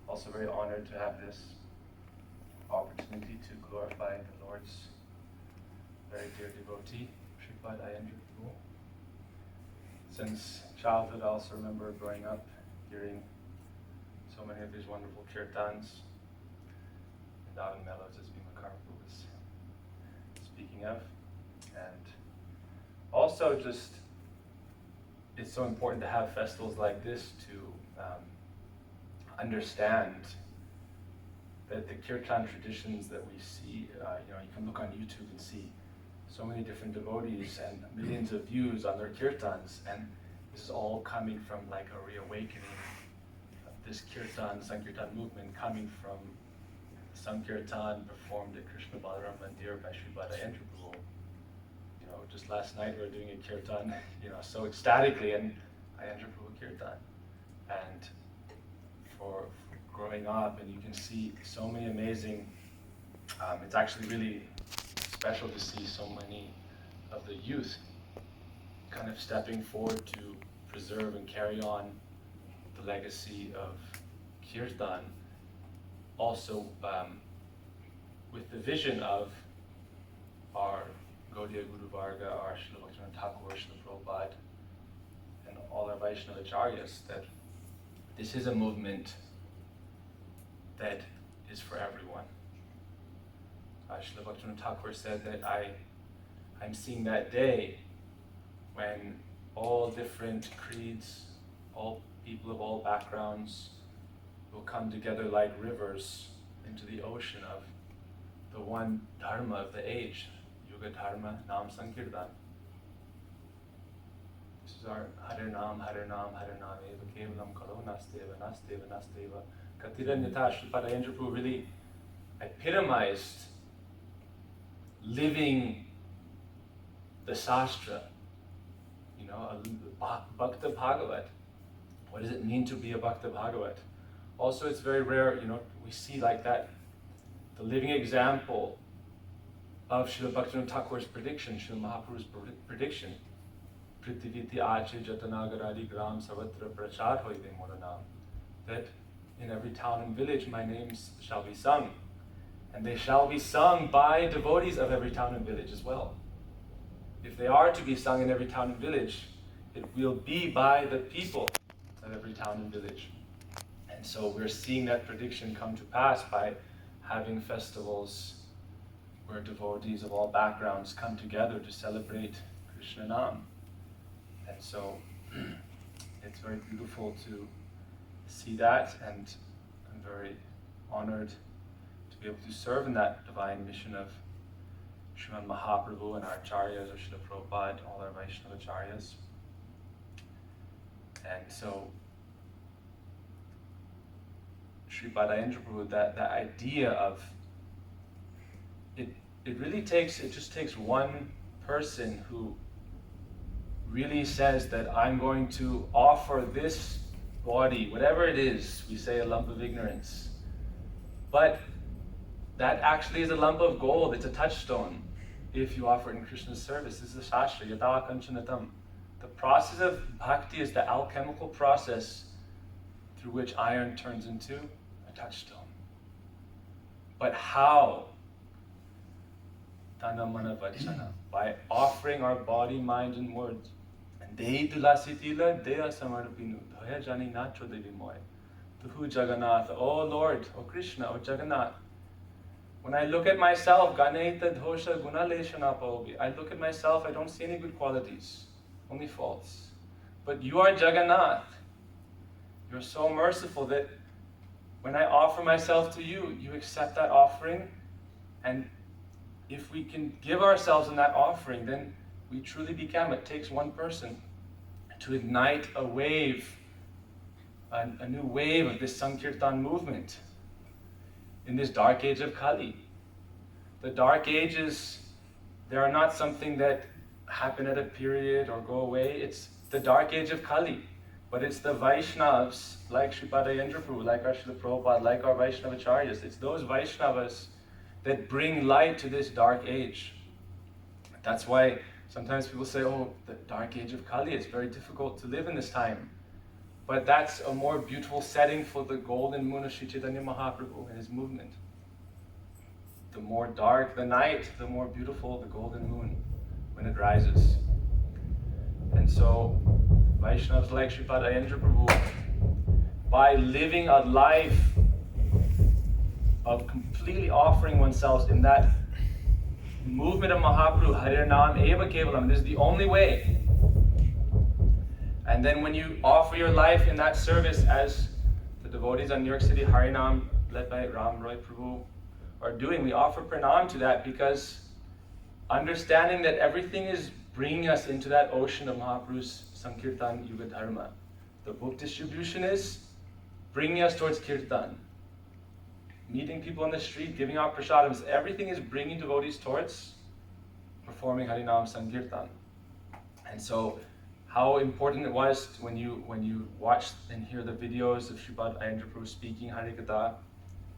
Also very honored to have this opportunity to glorify the Lord's very dear devotee, Sripad Aindra. Since childhood, I also remember growing up hearing so many of these wonderful kirtans and Davan mellows, as Bhima Prabhu was speaking of. And also just, it's so important to have festivals like this to understand that the kirtan traditions that we see, you can look on YouTube and see so many different devotees and millions of views on their kirtans, and this is all coming from like a reawakening of this kirtan, Sankirtan movement coming from Sankirtan performed at Krishna Balaram Mandir by Sripad Aindra. Just last night we were doing a kirtan, so ecstatically, and Aindra kirtan. And for growing up, and you can see so many amazing, it's actually really special to see so many of the youth kind of stepping forward to preserve and carry on the legacy of kirtan, also with the vision of our Gaudiya Guru Varga, our Srila Bhaktivinoda Thakur, Srila Prabhupada, and all our Vaishnava Acharyas, that this is a movement that is for everyone. Srila Bhaktivinoda Thakur said that I'm seeing that day when all different creeds, all people of all backgrounds will come together like rivers into the ocean of the one dharma of the age, Yuga Dharma Nam Sankirtan. This is our Hare Nam, Hare Nam, Hare Nam, Eva Kevalam Kalo Nasteva, Nasteva, Nasteva. Katiranyata Sripad Aindra really epitomized living the Sastra, a Bhakta Bhagavat. What does it mean to be a Bhakta Bhagavat? Also, it's very rare, we see like that, the living example of Srila Bhaktivinoda Thakur's prediction, Srila Mahaprabhu's prediction. Prithiviti Ache Jatanagaradi Gram Savatra Prachar Hoide Moranam. That in every town and village my names shall be sung. And they shall be sung by devotees of every town and village as well. If they are to be sung in every town and village, it will be by the people of every town and village. And so we're seeing that prediction come to pass by having festivals where devotees of all backgrounds come together to celebrate Krishna Nam. And so it's very beautiful to see that, and I'm very honored to be able to serve in that divine mission of Srimad Mahaprabhu and our Acharyas, or Srila Prabhupada, all our Vaishnava Acharyas. And so Sripad Aindra, that idea of it just takes one person who really says that I'm going to offer this body, whatever it is, we say a lump of ignorance, but that actually is a lump of gold, it's a touchstone if you offer it in Krishna's service. This is the Shastra, Yada Kanchanatam. The process of bhakti is the alchemical process through which iron turns into a touchstone. But how? Tana Mana Vachana, by offering our body, mind, and words. And Dehi Dulasitila Deya Samarapinu, Dhoya Jani Nacho Devi Moy. Tuhu Jagannath, oh Lord, oh Krishna, oh Jagannath. When I look at myself, Ganeta Dhosha Gunaleshana Paobi, I look at myself, I don't see any good qualities, only faults. But you are Jagannath. You're so merciful that when I offer myself to you, you accept that offering. And if we can give ourselves in that offering, then we truly become. It takes one person to ignite a wave, a new wave of this Sankirtan movement in this dark age of Kali. The dark ages, they are not something that happen at a period or go away. It's the dark age of Kali. But it's the Vaishnavas, like Sripad Aindra, like our Srila Prabhupada, like our Vaishnava Acharyas. It's those Vaishnavas that bring light to this dark age. That's why sometimes people say, oh, the dark age of Kali, it's very difficult to live in this time. But that's a more beautiful setting for the golden moon of Sri Chaitanya Mahaprabhu and his movement. The more dark the night, the more beautiful the golden moon when it rises. And so, Vaishnavas like Sripad Aindra Prabhu, by living a life of completely offering oneself in that movement of Mahaprabhu, Harinam Eva Kevalam, this is the only way. And then when you offer your life in that service, as the devotees on New York City Harinam, led by Ram Roy Prabhu, are doing, we offer pranam to that, because understanding that everything is bringing us into that ocean of Mahaprabhu's Sankirtan Yuga Dharma. The book distribution is bringing us towards Kirtan. Meeting people on the street, giving out prasadams, everything is bringing devotees towards performing Harinam Sankirtan. And so, how important it was when you watch and hear the videos of Sripad Aindra Prabhu speaking Harikatha,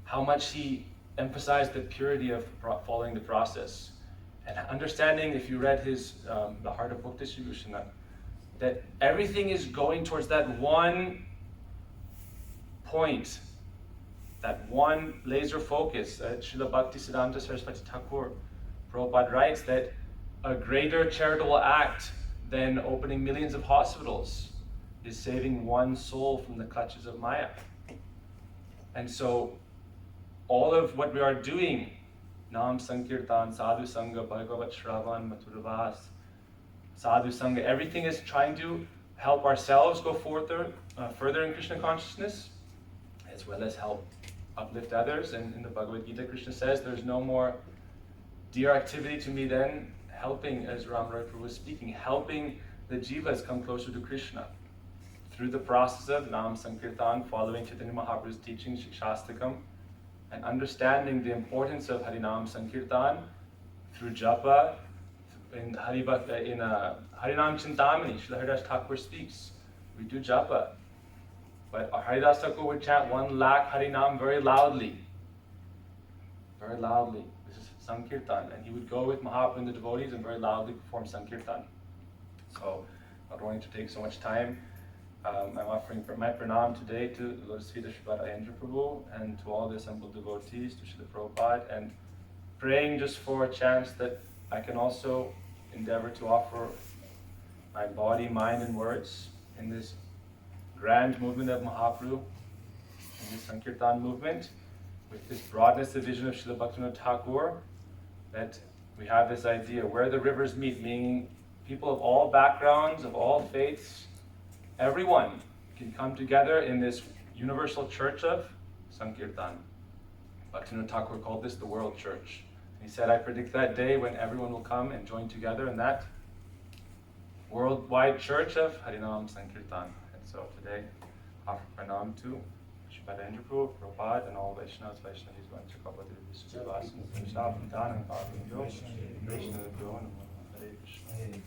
how much he emphasized the purity of following the process. And understanding, if you read his The Heart of Book Distribution, that everything is going towards that one point, that one laser focus. Srila Bhaktisiddhanta Saraswati Thakur Prabhupada writes that a greater charitable act than opening millions of hospitals is saving one soul from the clutches of Maya. And so all of what we are doing, Nam Sankirtan, Sadhu Sangha, Bhagavat Shravan, Mathuravas, Sadhu Sangha, everything is trying to help ourselves go further in Krishna consciousness, as well as help uplift others. And in the Bhagavad Gita, Krishna says there's no more dear activity to me than helping, as Ram Roy Prabhu was speaking, helping the jivas come closer to Krishna through the process of Nam Sankirtan, following Chaitanya Mahaprabhu's teaching, Shikshastakam, and understanding the importance of Harinam Sankirtan through japa. In Harinam Chintamani, Srila Haridas Thakur speaks, we do japa. But Haridas Thakur would chant 1 lakh Harinam very loudly. Very loudly. This is Sankirtan. And he would go with Mahaprabhu and the devotees and very loudly perform Sankirtan. So, not wanting to take so much time, I'm offering my pranam today to the Lotus Feet of Sripad Aindra Prabhu and to all the assembled devotees, to Srila Prabhupada, and praying just for a chance that I can also endeavor to offer my body, mind, and words in this grand movement of Mahaprabhu, in this Sankirtan movement, with this broadness of vision of Srila Bhaktivinoda Thakur, that we have this idea where the rivers meet, meaning people of all backgrounds, of all faiths, everyone can come together in this universal church of Sankirtan. Bhaktivinoda Thakur called this the world church. And he said, I predict that day when everyone will come and join together in that worldwide church of Harinam Sankirtan. And so today, offer pranam to Sripad Aindra Prabhu, Prabhupada, and all Vaishnavas, Vaishnavis, Vanchakapati, Vishwavas, Vishnav, Dhanam, Bhavim, Yosh, Vaishnava, Hare Krishna.